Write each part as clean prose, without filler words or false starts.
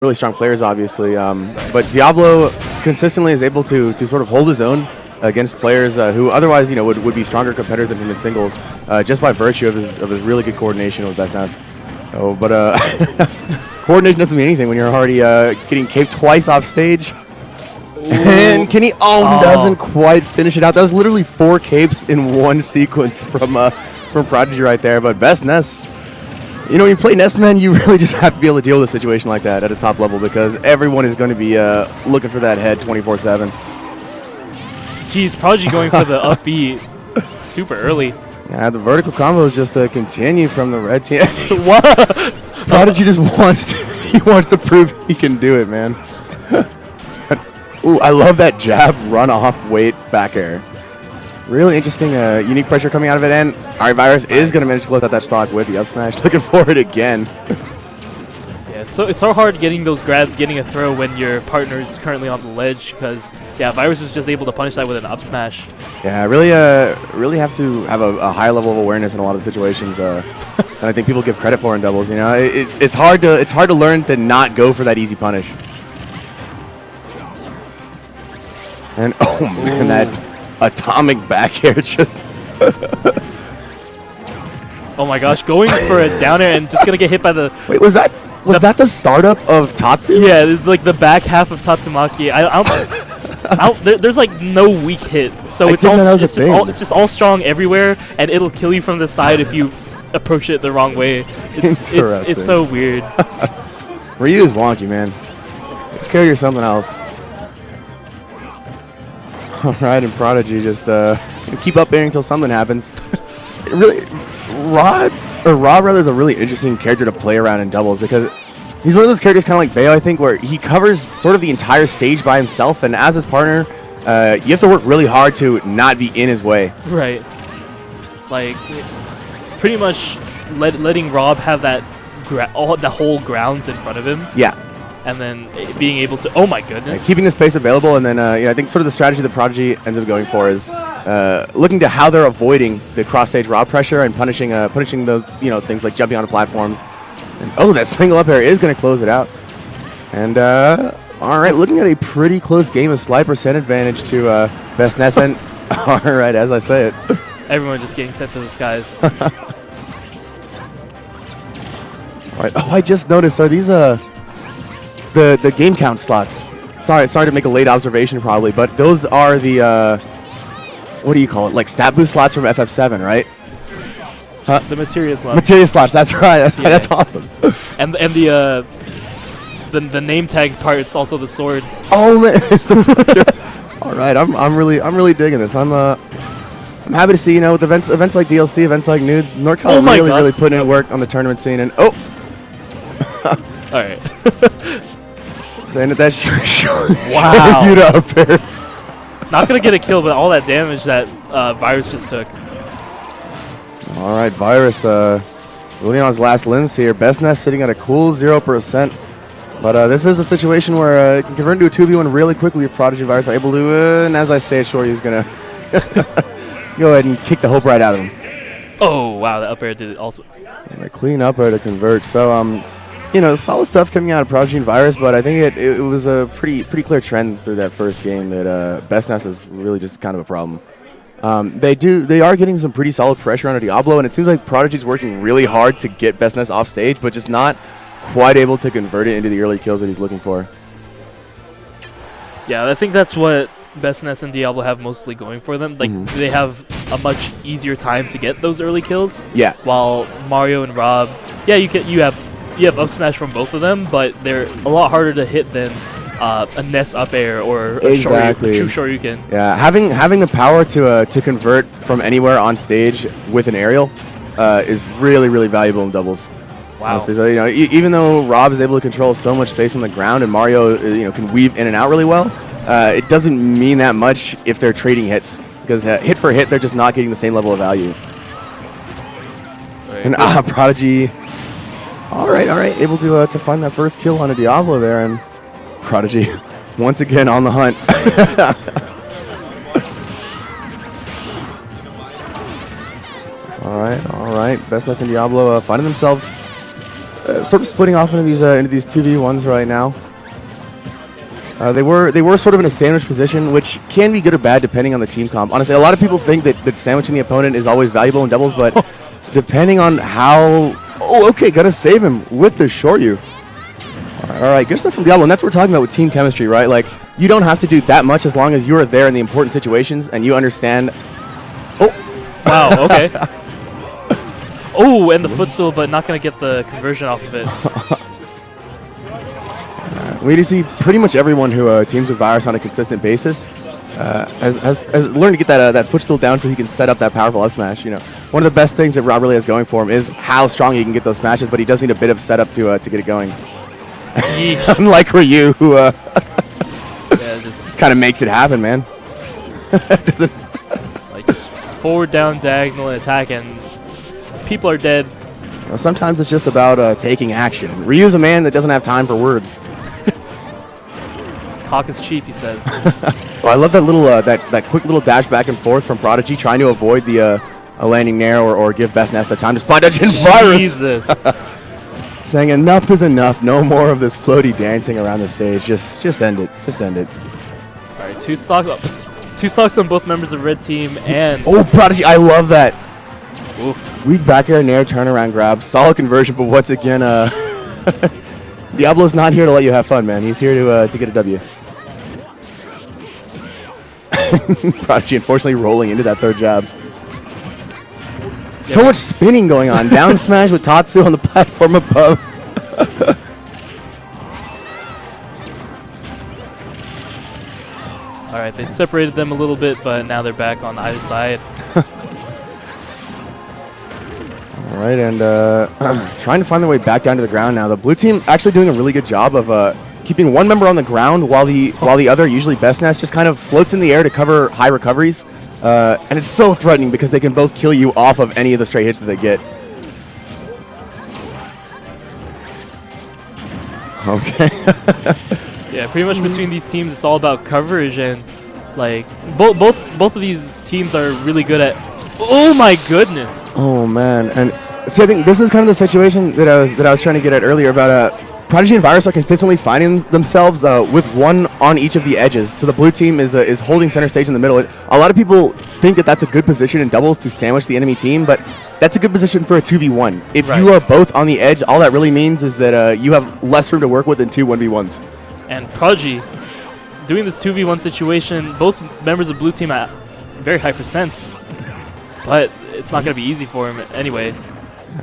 really strong players, obviously. But Diablo consistently is able to sort of hold his own against players who otherwise, would be stronger competitors than him in singles, just by virtue of his really good coordination with BestNess. Oh, but coordination doesn't mean anything when you're already getting caped twice off stage. Ooh. And Kenny doesn't quite finish it out. That was literally 4 capes in one sequence from Prodigy right there. But BestNess, when you play Ness, man, you really just have to be able to deal with a situation like that at a top level because everyone is going to be looking for that head 24/7. Geez, Prodigy going for the upbeat super early. Yeah, the vertical combos just continue from the red team. What? Prodigy just wants to prove he can do it, man. Ooh, I love that jab run off weight back air. Really interesting, unique pressure coming out of it, and alright, Virus is going to manage to close out that stock with the up smash. Looking for it again. Yeah, it's so hard getting those grabs, getting a throw when your partner is currently on the ledge, because Virus was just able to punish that with an up smash. Yeah, really have to have a high level of awareness in a lot of situations, and I think people give credit for in doubles. It's hard to learn to not go for that easy punish. And oh man, that atomic back air just. Oh my gosh, going for a down air and just gonna get hit by the. Wait, was that the startup of Tatsu? Yeah, this is like the back half of Tatsumaki. There's like no weak hit, so it's just all strong everywhere, and it'll kill you from the side if you approach it the wrong way. It's so weird. Ryu is wonky, man. Let's carry or something else. All right, and Prodigy just keep up airing until something happens. Really, Rob rather is a really interesting character to play around in doubles because he's one of those characters kind of like Bayo, I think, where he covers sort of the entire stage by himself, and as his partner, you have to work really hard to not be in his way. Right. Like, pretty much letting Rob have that the whole grounds in front of him. Yeah. And then being able to, oh my goodness. Keeping the space available, and then I think sort of the strategy that Prodigy ends up going for is looking to how they're avoiding the cross-stage raw pressure and punishing those things like jumping onto platforms. And that single up air is going to close it out. And all right, looking at a pretty close game, a slight percent advantage to BestNess. And all right, as I say it, everyone just getting sent to the skies. All right. Oh, I just noticed. Are these the game count slots? Sorry to make a late observation, probably, but those are the what do you call it? Like stat boost slots from FF7, right? The materia slots. Materia slots. That's right. That's awesome. And the name tag part. It's also the sword. Oh man. All right. I'm really digging this. I'm happy to see with events like DLC, events like Nudes, NorCal really putting in work on the tournament scene. And all right. Saying that's wow. You up there. Not gonna get a kill, but all that damage that Virus just took. All right, Virus really on his last limbs here. BestNess sitting at a cool 0%. But this is a situation where it can convert into a 2v1 really quickly if Prodigy and Virus are able to. And as I say it, Shoryu's going to go ahead and kick the hope right out of him. Oh, wow, the up air did it also. And a clean up air to convert. So, solid stuff coming out of Prodigy and Virus, but I think it was a pretty clear trend through that first game that BestNess is really just kind of a problem. They are getting some pretty solid pressure on a Diablo, and it seems like Prodigy's working really hard to get BestNess off stage, but just not quite able to convert it into the early kills that he's looking for. Yeah, I think that's what BestNess and Diablo have mostly going for them. Like, they have a much easier time to get those early kills. Yeah. While Mario and Rob, you have up smash from both of them, but they're a lot harder to hit than a Ness up air or a true Shoryuken. Yeah, having the power to convert from anywhere on stage with an aerial is really valuable in doubles. Wow. So, even though Rob is able to control so much space on the ground and Mario can weave in and out really well, it doesn't mean that much if they're trading hits, because hit for hit they're just not getting the same level of value. Right. And Prodigy, all right, able to find that first kill on a Diablo there, and Prodigy once again on the hunt. All right. BestNess and Diablo finding themselves sort of splitting off into these 2v1s right now. They were sort of in a sandwich position, which can be good or bad depending on the team comp. Honestly, a lot of people think that sandwiching the opponent is always valuable in doubles, but depending on how... Oh, okay, gotta save him with the Shoryu. All right, good stuff from Diablo, and that's what we're talking about with team chemistry, right? Like, you don't have to do that much as long as you are there in the important situations and you understand... Oh! Wow, okay. Oh, and the footstool, but not going to get the conversion off of it. We need to see pretty much everyone who teams with Virus on a consistent basis has learned to get that footstool down so he can set up that powerful up smash. You know, one of the best things that Rob really has going for him is how strong he can get those smashes, but he does need a bit of setup to get it going. Unlike Ryu, who just kind of makes it happen, man. Like just forward, down, diagonal, and attack, and people are dead. Well, sometimes it's just about taking action. Ryu's a man that doesn't have time for words. Talk is cheap, he says. Oh, I love that little that quick little dash back and forth from Prodigy, trying to avoid the a landing nair or give BestNess the time to spot dodge and virus. Jesus. Saying enough is enough. No more of this floaty dancing around the stage. Just end it. Just end it. All right, two stocks on both members of red team, and oh, Prodigy! I love that. Oof. Weak back air, nair, turnaround grab, solid conversion, but once again, Diablo's not here to let you have fun, man. He's here to get a W. Prodigy, unfortunately, rolling into that third jab. So much spinning going on. Down smash with Tatsu on the platform above. All right, they separated them a little bit, but now they're back on either side. All right, and trying to find their way back down to the ground now. The blue team actually doing a really good job of keeping one member on the ground while the other, usually BestNess, just kind of floats in the air to cover high recoveries. And it's so threatening because they can both kill you off of any of the straight hits that they get. Okay. Yeah, pretty much between these teams, it's all about coverage, and like both of these teams are really good at. Oh my goodness! Oh man, and see, I think this is kind of the situation that I was trying to get at earlier about Prodigy and Virus are consistently finding themselves with one on each of the edges. So the blue team is holding center stage in the middle. A lot of people think that that's a good position in doubles to sandwich the enemy team, but that's a good position for a 2v1. If you are both on the edge, all that really means is that you have less room to work with than two 1v1s. And Prodigy, doing this 2v1 situation, both members of blue team at very high percents, but it's not going to be easy for him anyway.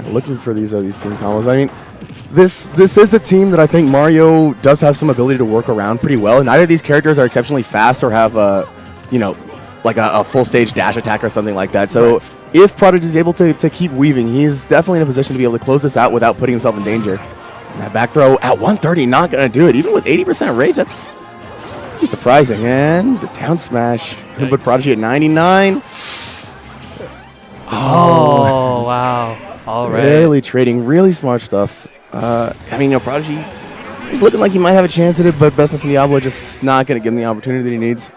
Looking for these team combos. I mean, this is a team that I think Mario does have some ability to work around pretty well. Neither of these characters are exceptionally fast or have like a full stage dash attack or something like that. So if Prodigy is able to keep weaving, he's definitely in a position to be able to close this out without putting himself in danger. And that back throw at 130, not going to do it. Even with 80% rage, that's pretty surprising. And the down smash. Gonna put Prodigy at 99. Oh, wow. All right. Barely trading. Really smart stuff. I mean, Prodigy is looking like he might have a chance at it, but BestNess and Diablo just not going to give him the opportunity that he needs.